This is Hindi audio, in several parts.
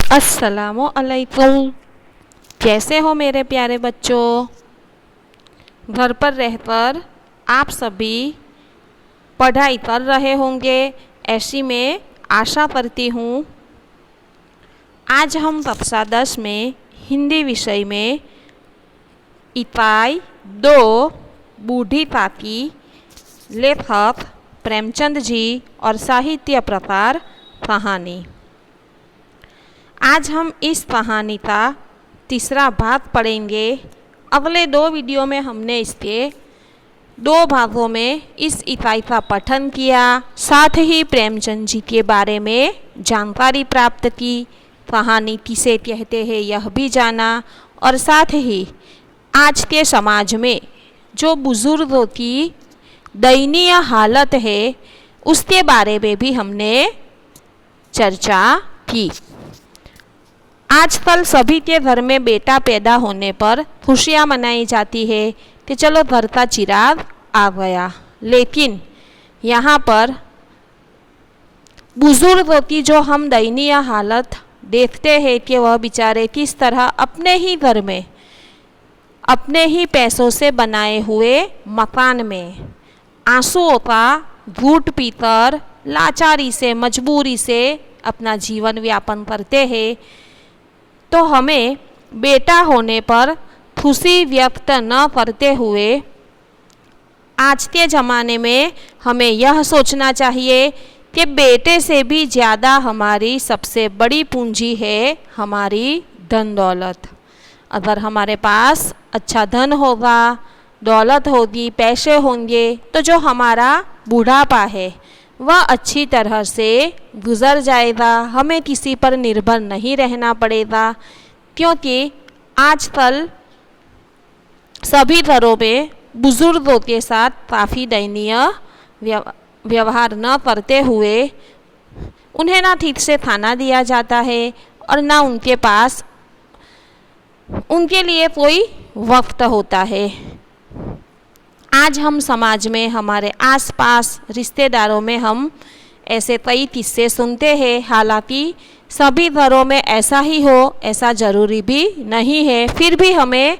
अस्सलामु अलैकुम। कैसे हो मेरे प्यारे बच्चों? घर पर रहकर आप सभी पढ़ाई कर रहे होंगे, ऐसी मैं आशा करती हूँ। आज हम कक्षा 10 में हिंदी विषय में इकाई 2 बूढ़ी ताकी, लेखक प्रेमचंद जी और साहित्य प्रकार कहानी। आज हम इस कहानी का तीसरा भाग पढ़ेंगे। अगले 2 वीडियो में हमने इसके 2 भागों में इस इकाई का पठन किया, साथ ही प्रेमचंद जी के बारे में जानकारी प्राप्त की, कहानी किसे कहते हैं यह भी जाना, और साथ ही आज के समाज में जो बुजुर्गों की दयनीय हालत है उसके बारे में भी हमने चर्चा की। आजकल सभी के घर में बेटा पैदा होने पर खुशियां मनाई जाती है कि चलो घर का चिराग आ गया, लेकिन यहाँ पर बुजुर्गों की जो हम दयनीय हालत देखते हैं कि वह बेचारे किस तरह अपने ही घर में अपने ही पैसों से बनाए हुए मकान में आंसुओं का घूंट पीकर लाचारी से, मजबूरी से अपना जीवन यापन करते हैं। तो हमें बेटा होने पर खुशी व्यक्त न करते हुए आज के ज़माने में हमें यह सोचना चाहिए कि बेटे से भी ज़्यादा हमारी सबसे बड़ी पूंजी है हमारी धन दौलत। अगर हमारे पास अच्छा धन होगा, दौलत होगी, पैसे होंगे, तो जो हमारा बुढ़ापा है वह अच्छी तरह से गुजर जाएगा। हमें किसी पर निर्भर नहीं रहना पड़ेगा, क्योंकि आजकल सभी घरों में बुजुर्गों के साथ काफ़ी दयनीय व्यवहार न करते हुए उन्हें ना ठीक से खाना दिया जाता है और ना उनके पास उनके लिए कोई वक्त होता है। आज हम समाज में, हमारे आसपास, रिश्तेदारों में हम ऐसे कई किस्से सुनते हैं। हालांकि सभी घरों में ऐसा ही हो ऐसा ज़रूरी भी नहीं है, फिर भी हमें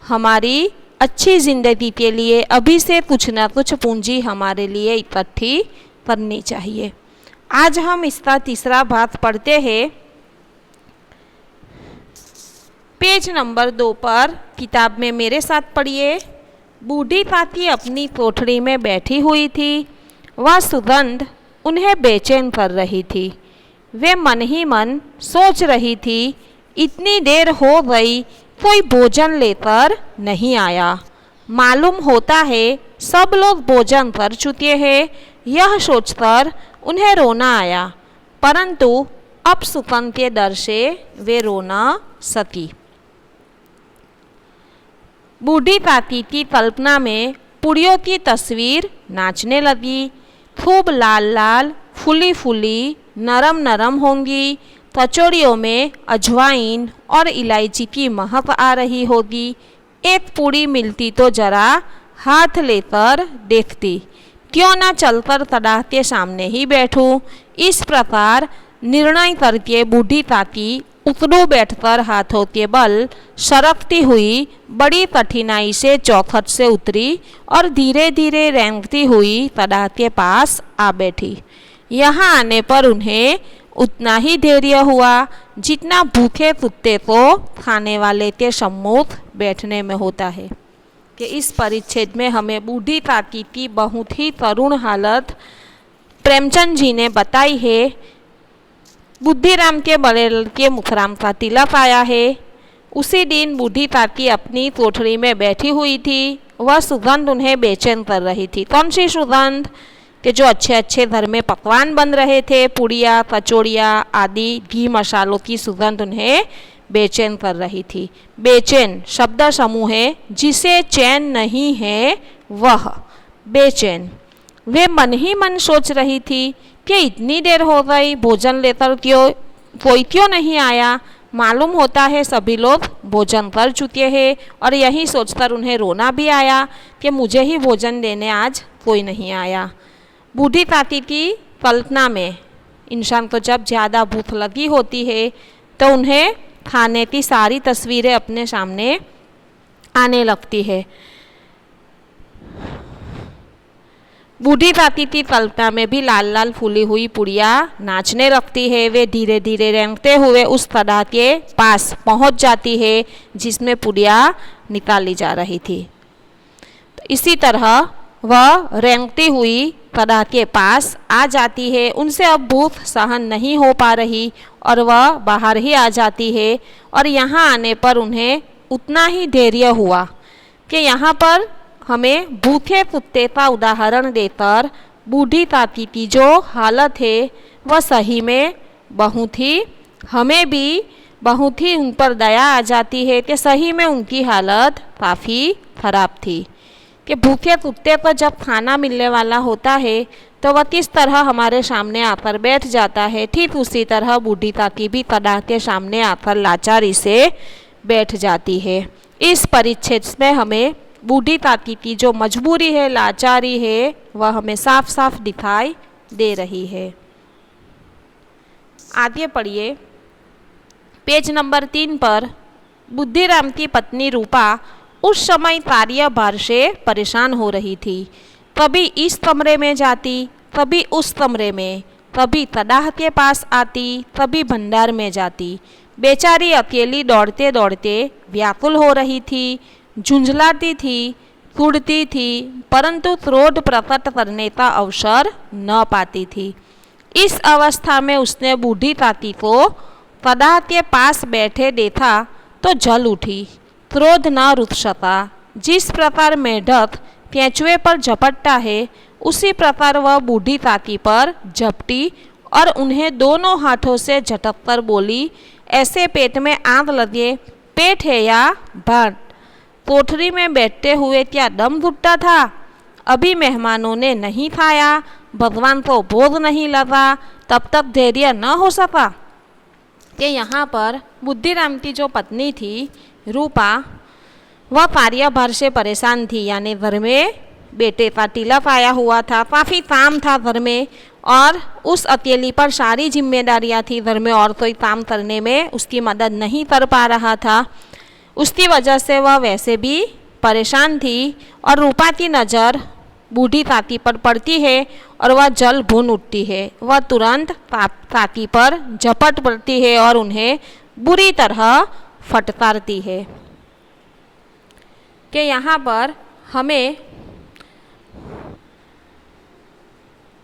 हमारी अच्छी ज़िंदगी के लिए अभी से कुछ ना कुछ पूंजी हमारे लिए इकट्ठी करनी चाहिए। आज हम इसका तीसरा भाग पढ़ते हैं। पेज नंबर 2 पर किताब में मेरे साथ पढ़िए। बूढ़ी ताकी अपनी कोठरी में बैठी हुई थी। वह सुगंध उन्हें बेचैन कर रही थी। वे मन ही मन सोच रही थी, इतनी देर हो गई, कोई भोजन लेकर नहीं आया। मालूम होता है सब लोग भोजन कर चुके हैं। यह सोचकर उन्हें रोना आया, परंतु अब सुगंध के डर से वे रो न सकी। बूढ़ी ताकी की कल्पना में पूड़ियों की तस्वीर नाचने लगी। खूब लाल लाल, फूली फूली, नरम नरम होंगी। कचौड़ियों में अजवाइन और इलायची की महक आ रही होगी। एक पूड़ी मिलती तो जरा हाथ लेकर देखती, क्यों ना चलकर कड़ाह के सामने ही बैठूं। इस प्रकार निर्णय करके बूढ़ी ताकी उकड़ू बैठकर हाथों के बल सरकती हुई बड़ी कठिनाई से चौखट से उतरी और धीरे धीरे रेंगती हुई कड़ाह के पास आ बैठी। यहाँ आने पर उन्हें उतना ही धैर्य हुआ जितना भूखे कुत्ते को खाने वाले के सम्मुख बैठने में होता है। कि इस परिच्छेद में हमें बूढ़ी ताकी की बहुत ही करुण हालत प्रेमचंद जी ने बताई है। बुद्धिराम के बड़े लड़के मुखराम का तिलक आया है। उसी दिन बूढ़ी ताकी अपनी कोठरी में बैठी हुई थी। वह सुगंध उन्हें बेचैन कर रही थी। कौन सी सुगंध? कि जो अच्छे अच्छे घर में पकवान बन रहे थे, पुड़िया, कचौड़ियाँ आदि घी मसालों की सुगंध उन्हें बेचैन कर रही थी। बेचैन शब्द समूह है, जिसे चैन नहीं है वह बेचैन। वे मन ही मन सोच रही थी कि इतनी देर हो गई, भोजन लेकर कोई क्यों नहीं आया। मालूम होता है सभी लोग भोजन कर चुके हैं, और यही सोचकर उन्हें रोना भी आया कि मुझे ही भोजन देने आज कोई नहीं आया। बूढ़ी ताकी की कल्पना में इंसान को जब ज़्यादा भूख लगी होती है तो उन्हें खाने की सारी तस्वीरें अपने सामने आने लगती है। बूढ़ी ताती की कल्पना में भी लाल लाल फूली हुई पुड़िया नाचने लगती है। वे धीरे धीरे रेंगते हुए उस तड़ा के पास पहुंच जाती है जिसमें पुड़िया निकाली जा रही थी। तो इसी तरह वह रेंगती हुई तड़ा के पास आ जाती है। उनसे अब भूख सहन नहीं हो पा रही और वह बाहर ही आ जाती है। और यहाँ आने पर उन्हें उतना ही धैर्य हुआ कि यहाँ पर हमें भूखे कुत्ते का उदाहरण देकर बूढ़ी ताती की जो हालत है वह सही में बहुत ही, हमें भी बहुत ही उन पर दया आ जाती है कि सही में उनकी हालत काफ़ी ख़राब थी। कि भूखे कुत्ते को जब खाना मिलने वाला होता है तो वह किस तरह हमारे सामने आकर बैठ जाता है, ठीक उसी तरह बूढ़ी ताती भी तड़ा के सामने आकर लाचारी से बैठ जाती है। इस परिच्छेद में हमें बूढ़ी ताती की जो मजबूरी है, लाचारी है, वह हमें साफ साफ दिखाई दे रही है। आगे पढ़िए पेज नंबर 3 पर। बुद्धिराम की पत्नी रूपा उस समय कार्यभार से परेशान हो रही थी। कभी इस कमरे में जाती, कभी उस कमरे में, कभी तड़ाह के पास आती, कभी भंडार में जाती। बेचारी अकेली दौड़ते दौड़ते व्याकुल हो रही थी, झुंझलाती थी, कूदती थी, परंतु क्रोध प्रकट करने का अवसर न पाती थी। इस अवस्था में उसने बूढ़ी ताती को तड़ाह के पास बैठे देखा तो जल उठी। क्रोध न रुक सका। जिस प्रकार मेढक केंचुए पर झपटता है उसी प्रकार वह बूढ़ी ताती पर झपटी और उन्हें दोनों हाथों से झटक कर बोली, ऐसे पेट में आग लगे, पेट है या भात? कोठरी में बैठते हुए क्या दम घुटता था? अभी मेहमानों ने नहीं खाया, भगवान को भोग नहीं लगा, तब तक धैर्य न हो सका। कि यहाँ पर बुद्धिराम की जो पत्नी थी रूपा, वह कार्यभार से परेशान थी। यानी घर में बेटे का तिलक आया हुआ था, काफ़ी काम था घर में और उस अकेली पर सारी जिम्मेदारियां थी घर में और कोई काम करने में उसकी मदद नहीं कर पा रहा था। उसकी वजह से वह वैसे भी परेशान थी और रूपा की नज़र बूढ़ी ताती पर पड़ती है और वह जल भून उठती है। वह तुरंत ताती पर झपट पड़ती है और उन्हें बुरी तरह फटकारती है। कि यहाँ पर हमें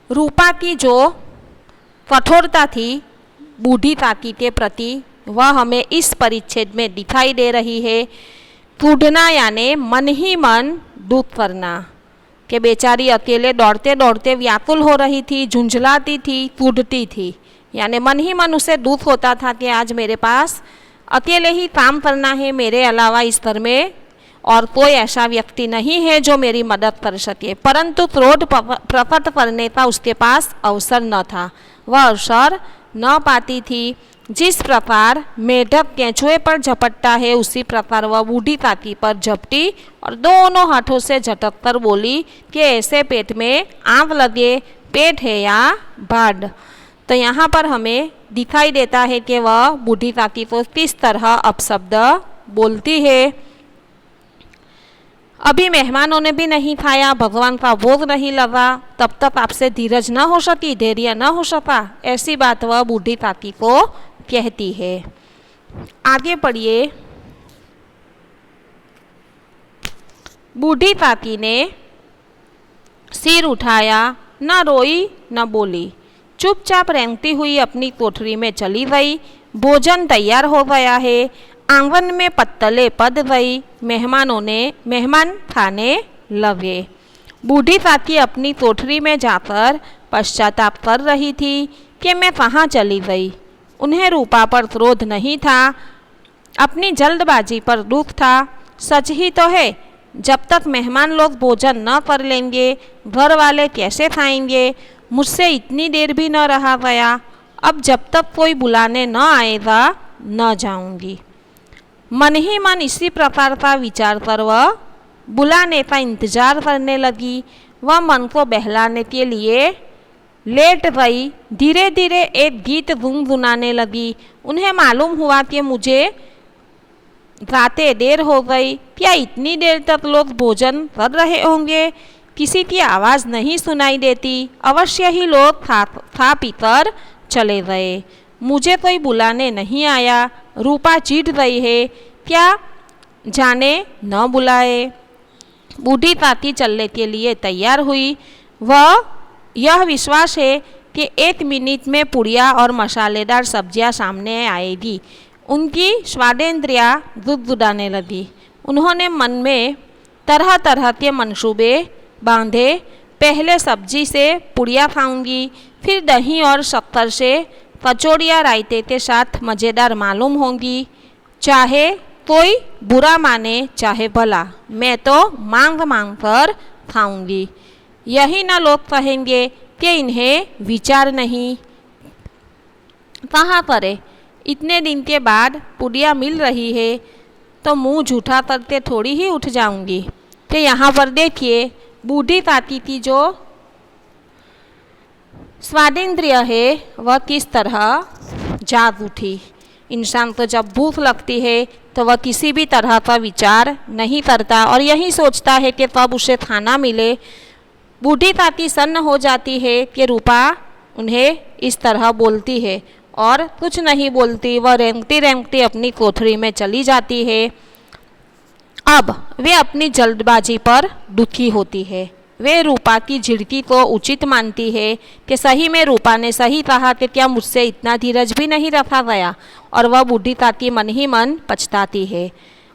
रूपा की जो कठोरता थी बूढ़ी ताती के प्रति वह हमें इस परिच्छेद में दिखाई दे रही है। कूदना यानी मन ही मन दुख करना। कि बेचारी अकेले दौड़ते दौड़ते व्याकुल हो रही थी, झुंझलाती थी, कूदती थी। यानी मन ही मन उसे दुख होता था कि आज मेरे पास अकेले ही काम करना है, मेरे अलावा इस घर में और कोई ऐसा व्यक्ति नहीं है जो मेरी मदद कर सके। परंतु क्रोध प्रकट करने का उसके पास अवसर न था, वह अवसर न पाती थी। जिस प्रकार मेढक केंचुए पर झपटता है उसी प्रकार वह बूढ़ी ताती पर झपटी और दोनों हाथों से झटक कर बोली कि ऐसे पेट में आग लगे, पेट है या भाड? तो यहाँ पर हमें दिखाई देता है कि वह बूढ़ी ताती को किस तरह अपशब्द बोलती है। अभी मेहमानों ने भी नहीं खाया, भगवान का भोग नहीं लगा, तब तक आपसे धीरज न हो सकी, धैर्य न हो सका, ऐसी बात वह बूढ़ी ताती को कहती है। आगे पढ़िए। बूढ़ी ताती ने सिर उठाया, न रोई न बोली, चुपचाप रेंगती हुई अपनी कोठरी में चली गई। भोजन तैयार हो गया है, आंगन में पत्तलें पद गई, मेहमान खाने लगे। बूढ़ी ताती अपनी कोठरी में जाकर पश्चाताप कर रही थी कि मैं कहाँ चली गई। उन्हें रूपा पर क्रोध नहीं था, अपनी जल्दबाजी पर दुख था। सच ही तो है, जब तक मेहमान लोग भोजन न कर लेंगे घर वाले कैसे खाएंगे। मुझसे इतनी देर भी न रहा गया, अब जब तक कोई बुलाने न आएगा न जाऊंगी। मन ही मन इसी प्रकार का विचार कर वह बुलाने का इंतजार करने लगी। वह मन को बहलाने के लिए लेट गई। धीरे धीरे एक गीत गुनगुनाने लगी। उन्हें मालूम हुआ कि मुझे रातें देर हो गई। क्या इतनी देर तक लोग भोजन कर रहे होंगे? किसी की आवाज़ नहीं सुनाई देती। अवश्य ही लोग खा पीकर चले गए। मुझे कोई बुलाने नहीं आया। रूपा चिढ़ रही है, क्या जाने न बुलाए। बूढ़ी ताती चलने के लिए तैयार हुई। वह यह विश्वास है कि 1 मिनट में पुड़िया और मसालेदार सब्जियां सामने आएगी। उनकी स्वादेंद्रिया गुदगुदाने लगी। उन्होंने मन में तरह तरह के मंसूबे बांधे। पहले सब्जी से पुड़िया खाऊंगी, फिर दही और शक्कर से कचौड़ियाँ रायते के साथ मज़ेदार मालूम होंगी। चाहे कोई बुरा माने चाहे भला, मैं तो मांग मांग कर खाऊंगी। यही ना लोग कहेंगे कि इन्हें विचार नहीं। कहाँ करे, इतने दिन के बाद पुड़िया मिल रही है तो मुंह झूठा करके थोड़ी ही उठ जाऊंगी। कि यहाँ पर देखिए, बूढ़ी ताती की जो स्वादेंद्रिय है वह किस तरह जाग उठी। इंसान को जब भूख लगती है तो वह किसी भी तरह का विचार नहीं करता और यही सोचता है कि कब उसे खाना मिले। बूढ़ी ताती सन्न हो जाती है कि रूपा उन्हें इस तरह बोलती है और कुछ नहीं बोलती। वह रेंगती रेंगती अपनी कोठरी में चली जाती है। अब वे अपनी जल्दबाजी पर दुखी होती है। वे रूपा की झिड़की को उचित मानती है कि सही में रूपा ने सही कहा कि क्या मुझसे इतना धीरज भी नहीं रखा गया। और वह बूढ़ी ताती मन ही मन पछताती है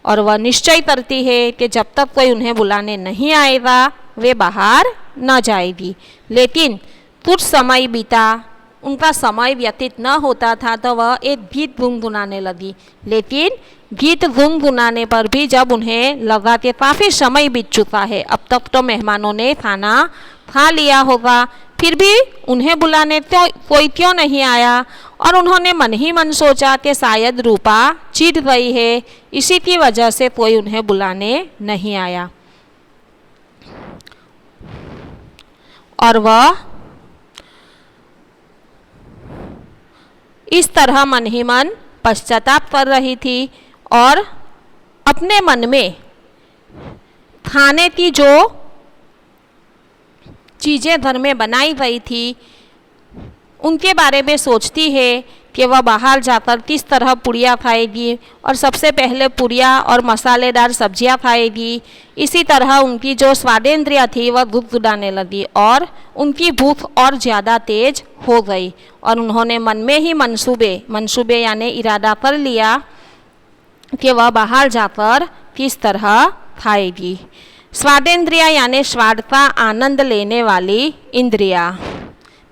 और वह निश्चय करती है कि जब तक कोई उन्हें बुलाने नहीं आएगा वे बाहर न जाएगी। लेकिन कुछ समय बीता, उनका समय व्यतीत न होता था तो वह एक गीत गुनगुनाने लगी। लेकिन गीत गुनगुनाने पर भी जब उन्हें लगा कि काफ़ी समय बीत चुका है, अब तक तो मेहमानों ने खाना खा लिया होगा, फिर भी उन्हें बुलाने तो कोई क्यों नहीं आया। और उन्होंने मन ही मन सोचा कि शायद रूपा चिढ़ गई है, इसी की वजह से कोई उन्हें बुलाने नहीं आया। और वह इस तरह मन ही मन पश्चाताप कर रही थी और अपने मन में खाने की जो चीज़ें घर में बनाई गई थी उनके बारे में सोचती है कि वह बाहर जाकर किस तरह पुड़िया खाएगी और सबसे पहले पुड़िया और मसालेदार सब्जियां खाएगी। इसी तरह उनकी जो स्वादेंद्रिया थी वह गुदगुदाने लगी और उनकी भूख और ज़्यादा तेज हो गई और उन्होंने मन में ही मंसूबे यानी इरादा कर लिया कि वह बाहर जाकर किस तरह खाएगी। स्वादेंद्रिया यानी स्वाद का आनंद लेने वाली इंद्रिया।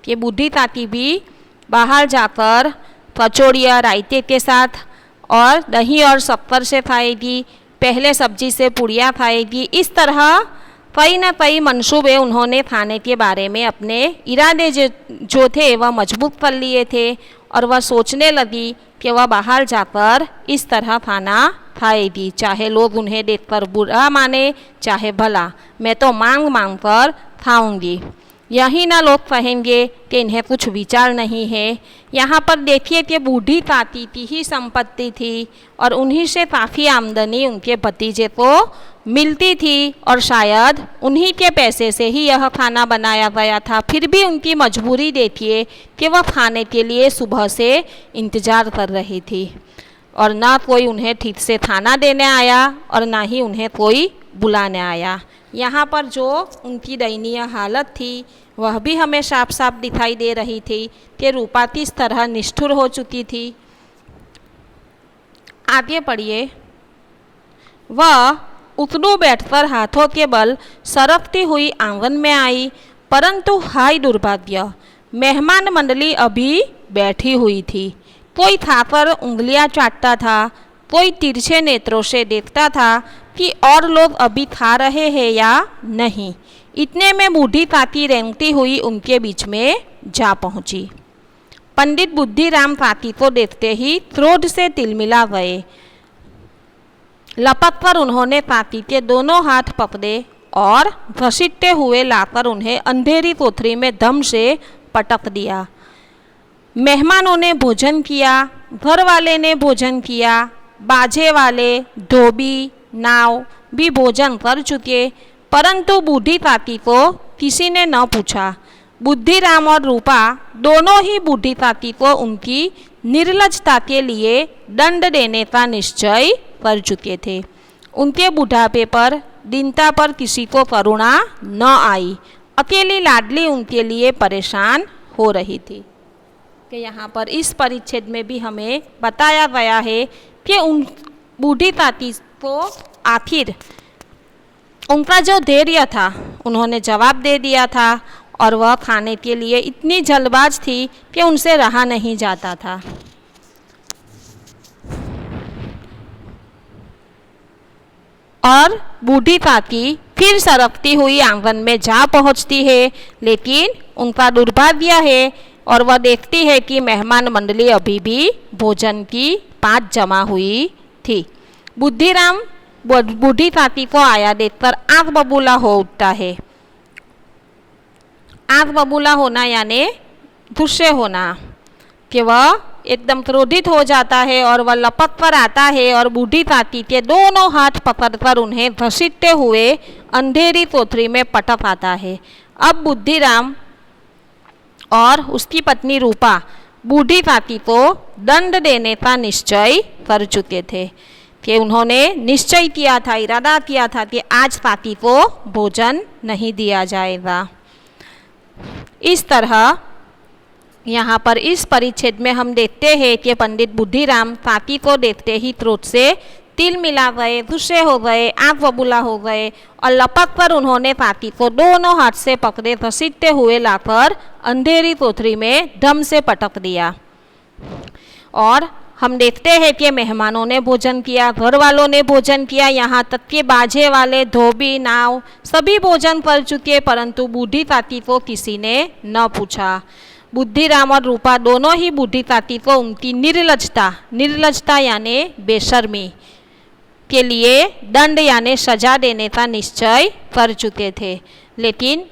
कि बूढ़ी ताती भी बाहर जाकर कचौड़ियाँ रायते के साथ और दही और शक्कर से खाएगी, पहले सब्जी से पुड़िया खाएगी। इस तरह कई न कई मंसूबे उन्होंने खाने के बारे में अपने इरादे जो थे वह मजबूत कर लिए थे और वह सोचने लगी कि वह बाहर जाकर इस तरह खाना खाएगी, चाहे लोग उन्हें देखकर बुरा माने चाहे भला, मैं तो मांग मांग कर खाऊंगी। यही ना लोग कहेंगे कि इन्हें कुछ विचार नहीं है। यहाँ पर देखिए कि बूढ़ी ताती की ही संपत्ति थी और उन्हीं से काफ़ी आमदनी उनके भतीजे को मिलती थी और शायद उन्हीं के पैसे से ही यह खाना बनाया गया था। फिर भी उनकी मजबूरी देखिए कि वह खाने के लिए सुबह से इंतज़ार कर रही थी और ना कोई उन्हें ठीक से खाना देने आया और ना ही उन्हें कोई बुलाने आया। यहाँ पर जो उनकी दयनीय हालत थी वह भी हमें साफ साफ दिखाई दे रही थी कि रूपा किस तरह निष्ठुर हो चुकी थी। आगे पढ़िए। वह उतनू बैठकर हाथों के बल सरकती हुई आंगन में आई, परंतु हाय दुर्भाग्य, मेहमान मंडली अभी बैठी हुई थी। कोई खाकर उंगलियां चाटता था, कोई तिरछे नेत्रों से देखता था कि और लोग अभी खा रहे हैं या नहीं। इतने में बूढ़ी ताती रेंगती हुई उनके बीच में जा पहुंची। पंडित बुद्धिराम ताती को देखते ही क्रोध से तिलमिला गए। लपक कर उन्होंने ताती के दोनों हाथ पकड़े और घसीटते हुए लाकर उन्हें अंधेरी कोठरी में दम से पटक दिया। मेहमानों ने भोजन किया, घर वाले ने भोजन किया, बाजे वाले, धोबी, नाव भी भोजन कर चुके, परंतु बूढ़ी ताती को किसी ने न पूछा। बुद्धिराम और रूपा दोनों ही बूढ़ी ताती को उनकी निर्लजता के लिए दंड देने का निश्चय कर चुके थे। उनके बुढ़ापे पर, दीनता पर किसी को करुणा न आई। अकेली लाडली उनके लिए परेशान हो रही थी। कि यहाँ पर इस परिच्छेद में भी हमें बताया गया है कि उन बूढ़ी ताती को आखिर उनका जो धैर्य था उन्होंने जवाब दे दिया था और वह खाने के लिए इतनी जल्दबाज थी कि उनसे रहा नहीं जाता था। और बूढ़ी ताती फिर सरकती हुई आंगन में जा पहुंचती है, लेकिन उनका दुर्भाग्य है और वह देखती है कि मेहमान मंडली अभी भी भोजन की पात जमा हुई थी। बुद्धिराम बूढ़ी ताती को आया देखकर आंख बबूला हो उठता है। आंख बबूला होना यानी गुस्से होना, कि वह एकदम क्रोधित हो जाता है और वह लपक कर आता है और बूढ़ी ताती के दोनों हाथ पकड़कर उन्हें घसीटते हुए अंधेरी कोठरी में पटक आता है। अब बुद्धिराम और उसकी पत्नी रूपा बूढ़ी ताती को दंड देने का निश्चय कर चुके थे कि उन्होंने निश्चय किया था, इरादा किया था कि आज ताती को भोजन नहीं दिया जाएगा। इस तरह यहाँ पर इस परिच्छेद में हम देखते हैं कि पंडित बुद्धिराम ताती को देखते ही क्रोध से तिल मिला गए, गुस्से हो गए, आंख बबूला हो गए और लपक कर उन्होंने ताती को दोनों हाथ से पकड़े घसीटते हुए लाकर अंधेरी कोठरी में दम से पटक दिया। और हम देखते हैं कि मेहमानों ने भोजन किया, घर वालों ने भोजन किया, यहाँ तक कि बाजे वाले, धोबी, नाव सभी भोजन कर चुके, परंतु बूढ़ी ताती को किसी ने न पूछा। बुद्धिराम और रूपा दोनों ही बूढ़ी ताती को उनकी निर्लजता यानी बेशर्मी के लिए दंड यानी सजा देने का निश्चय कर चुके थे। लेकिन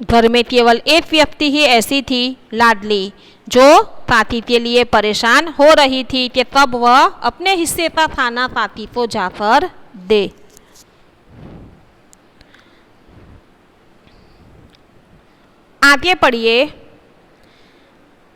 घर में केवल एक व्यक्ति ही ऐसी थी, लाडली, जो ताती के लिए परेशान हो रही थी कि कब वह अपने हिस्से का खाना ताती को जाकर दे। आगे पढ़िए।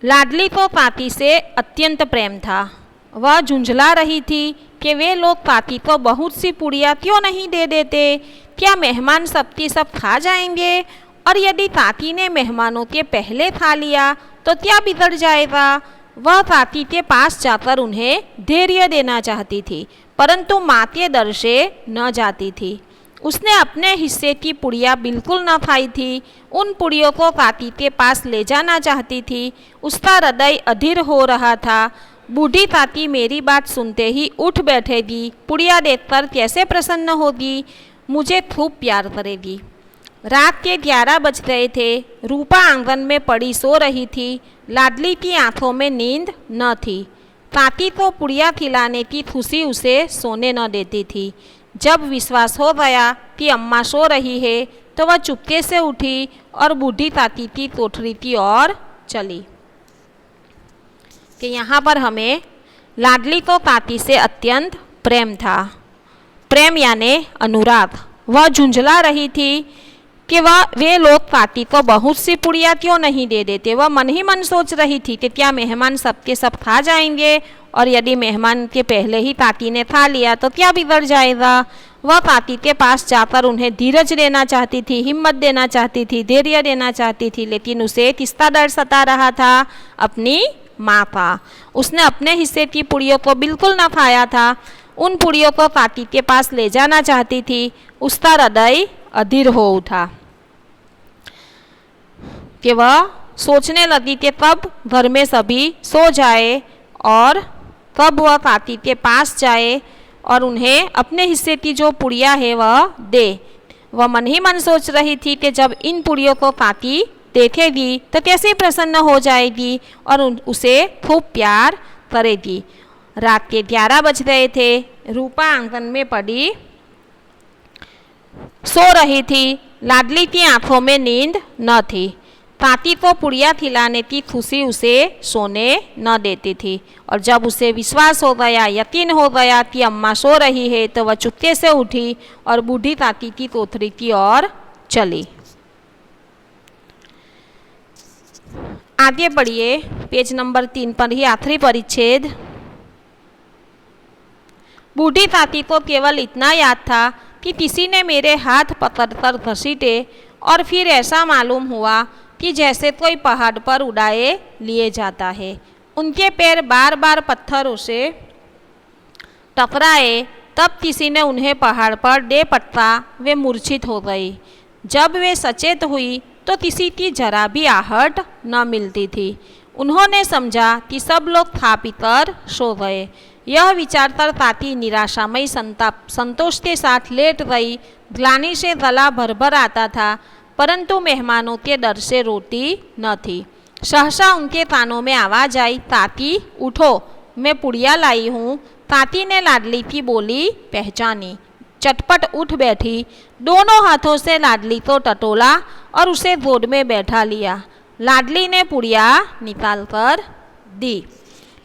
लाडली को ताती से अत्यंत प्रेम था। वह झुंझला रही थी कि वे लोग ताती को बहुत सी पुड़िया क्यों नहीं दे देते। क्या मेहमान सबकी सब खा जाएंगे? और यदि ताती ने मेहमानों के पहले खा लिया तो क्या बिगड़ जाएगा? वह ताती के पास जाकर उन्हें धैर्य देना चाहती थी, परंतु माँ के डर से न जाती थी। उसने अपने हिस्से की पुड़िया बिल्कुल न खाई थी। उन पुड़ियों को ताती के पास ले जाना चाहती थी। उसका हृदय अधीर हो रहा था। बूढ़ी ताती मेरी बात सुनते ही उठ बैठेगी, पुड़िया देखकर कैसे प्रसन्न होगी, मुझे खूब प्यार करेगी। रात के 11 बज गए थे। रूपा आंगन में पड़ी सो रही थी। लाडली की आंखों में नींद न थी। ताती को पुड़िया खिलाने की खुशी उसे सोने न देती थी। जब विश्वास हो गया कि अम्मा सो रही है तो वह चुपके से उठी और बूढ़ी ताती की कोठरी की ओर चली। कि यहाँ पर हमें लाडली को ताती से अत्यंत प्रेम था। प्रेम यानी अनुराग। वह झुंझला रही थी कि वे लोग ताती को बहुत सी पुड़िया क्यों नहीं दे देते। वह मन ही मन सोच रही थी कि क्या मेहमान सबके सब खा जाएंगे, और यदि मेहमान के पहले ही ताती ने खा लिया तो क्या बिगड़ जाएगा। वह ताती के पास जाकर उन्हें धीरज देना चाहती थी, हिम्मत देना चाहती थी, धैर्य देना चाहती थी, लेकिन उसे किसका डर सता रहा था? अपनी माँ का। उसने अपने हिस्से की पुड़ियों को बिल्कुल न खाया था। उन पुड़ियों को ताती के पास ले जाना चाहती थी। उसका हृदय अधीर हो उठा कि वह सोचने लगी कि कब घर में सभी सो जाए और कब वह ताती के पास जाए और उन्हें अपने हिस्से की जो पुड़िया है वह दे। वह मन ही मन सोच रही थी कि जब इन पुड़ियों को ताती देखेगी तो कैसे प्रसन्न हो जाएगी और उसे खूब प्यार करेगी। रात के 11 बज गए थे। रूपा आंगन में पड़ी सो रही थी। लाडली की आंखों में नींद न थी। ताती तो पुड़िया खिलाने की खुशी उसे सोने न देती थी, और जब उसे विश्वास हो गया, यकीन हो गया कि अम्मा सो रही है, तो वह चुपके से उठी और बूढ़ी ताती की कोठरी की ओर चली। आगे बढ़िए, पेज नंबर 3 पर ही आखिरी परिच्छेद। बूढ़ी ताती को केवल इतना याद था कि किसी ने मेरे हाथ पकड़कर घसीटे, और फिर ऐसा मालूम हुआ कि जैसे कोई पहाड़ पर उड़ाए लिए जाता है। उनके पैर बार बार पत्थरों से टकराए, तब किसी ने उन्हें पहाड़ पर दे पटका, वे मूर्छित हो गई। जब वे सचेत हुई तो किसी की जरा भी आहट न मिलती थी। उन्होंने समझा कि सब लोग खा पीकर सो गए। यह विचारकर ताती निराशामयी संतोष के साथ लेट गई। ग्लानि से गला भर आता था, परंतु मेहमानों के डर से रोती न थी। सहसा उनके कानों में आवाज आई, ताती उठो, मैं पुड़िया लाई हूँ। ताती ने लाडली की बोली पहचानी, चटपट उठ बैठी, दोनों हाथों से लाडली को टटोला और उसे गोद में बैठा लिया। लाडली ने पुड़िया निकाल कर दी।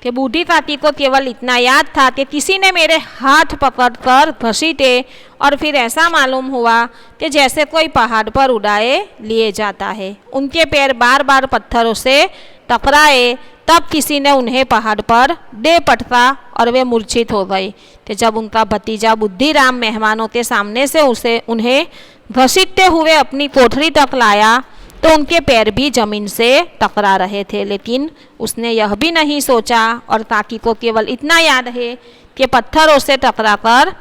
कि बूढ़ी ताती को केवल इतना याद था कि किसी ने मेरे हाथ पकड़कर घसीटे, और फिर ऐसा मालूम हुआ कि जैसे कोई पहाड़ पर उड़ाए लिए जाता है। उनके पैर बार बार पत्थरों से टकराए, तब किसी ने उन्हें पहाड़ पर दे पटका और वे मूर्छित हो गए। कि जब उनका भतीजा बुद्धिराम मेहमानों के सामने से उन्हें घसीटते हुए अपनी कोठरी तक लाया, तो उनके पैर भी जमीन से टकरा रहे थे, लेकिन उसने यह भी नहीं सोचा, और ताती को केवल इतना याद है कि पत्थरों से टकराकर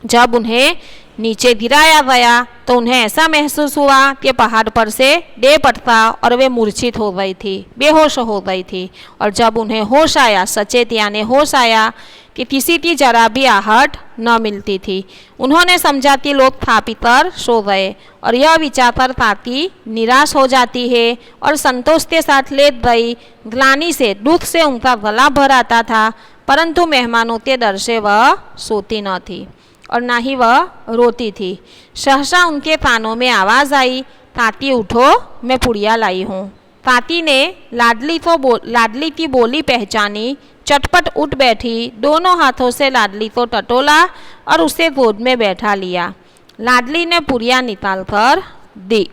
जब उन्हें नीचे गिराया गया तो उन्हें ऐसा महसूस हुआ कि पहाड़ पर से दे पटका और वे मूर्छित हो गई थी, बेहोश हो गई थी। और जब उन्हें होश आया, सचेत यानी होश आया, कि किसी की जरा भी आहट न मिलती थी। उन्होंने समझा कि लोग खा पी कर सो गए, और यह विचार कर ताती निराश हो जाती है और संतोष के साथ लेट गई। ग्लानि से, दुख से उनका गला भर आता था, परंतु मेहमानों के डर से वह सोती न थी और ना ही वह रोती थी। सहसा उनके कानों में आवाज़ आई, ताती उठो, मैं पुड़िया लाई हूँ। ताती ने लाडली की बोली पहचानी, चटपट उठ बैठी, दोनों हाथों से लाडली को टटोला और उसे गोद में बैठा लिया। लाडली ने पुड़िया निकाल कर दी।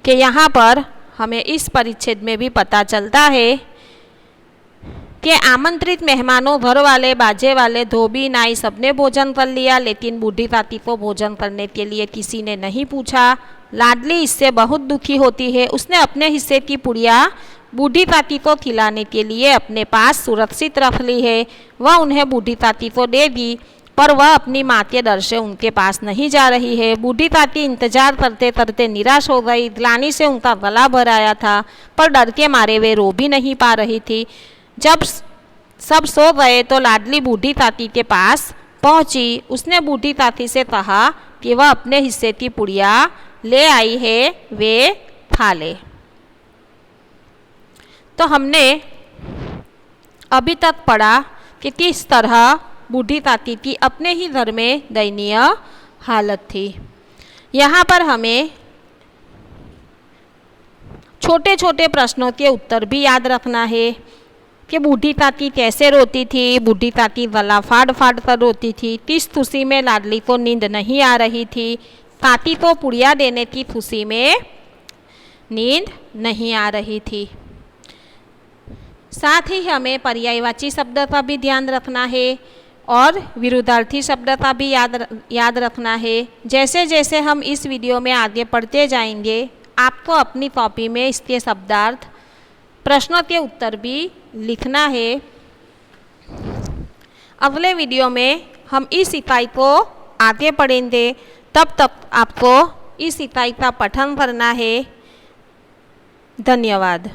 कि यहाँ पर हमें इस परिच्छेद में भी पता चलता है कि आमंत्रित मेहमानों, घर वाले, बाजे वाले, धोबी, नाई सबने भोजन कर लिया, लेकिन बूढ़ी ताती को भोजन करने के लिए किसी ने नहीं पूछा। लाडली इससे बहुत दुखी होती है। उसने अपने हिस्से की पुड़िया बूढ़ी ताती को खिलाने के लिए अपने पास सुरक्षित रख ली है। वह उन्हें बूढ़ी ताती को दे दी, पर वह अपनी माँ के डर से उनके पास नहीं जा रही है। बूढ़ी ताती इंतजार करते करते निराश हो गई। ग्लानि से उनका गला भर आया था, पर डर के मारे वे रो भी नहीं पा रही थी। जब सब सो गए तो लाडली बूढ़ी ताती के पास पहुंची। उसने बूढ़ी ताती से कहा कि वह अपने हिस्से की पुड़िया ले आई है, वे खा ले। तो हमने अभी तक पढ़ा कि किस तरह बूढ़ी ताती की अपने ही घर में दयनीय हालत थी। यहाँ पर हमें छोटे छोटे प्रश्नों के उत्तर भी याद रखना है कि बूढ़ी ताती कैसे रोती थी। बूढ़ी ताती गला फाड़ फाड़ कर रोती थी। किस खुशी में लाडली को नींद नहीं आ रही थी। ताती को पुड़िया देने की खुशी में नींद नहीं आ रही थी। साथ ही हमें पर्यायवाची शब्द का भी ध्यान रखना है और विरुद्धार्थी शब्द का भी याद रखना है। जैसे जैसे हम इस वीडियो में आगे पढ़ते जाएंगे, आपको अपनी कॉपी में इसके शब्दार्थ, प्रश्नों के उत्तर भी लिखना है। अगले वीडियो में हम इस इकाई को आगे पढ़ेंगे। तब तक आपको इस इकाई का पठन करना है। धन्यवाद।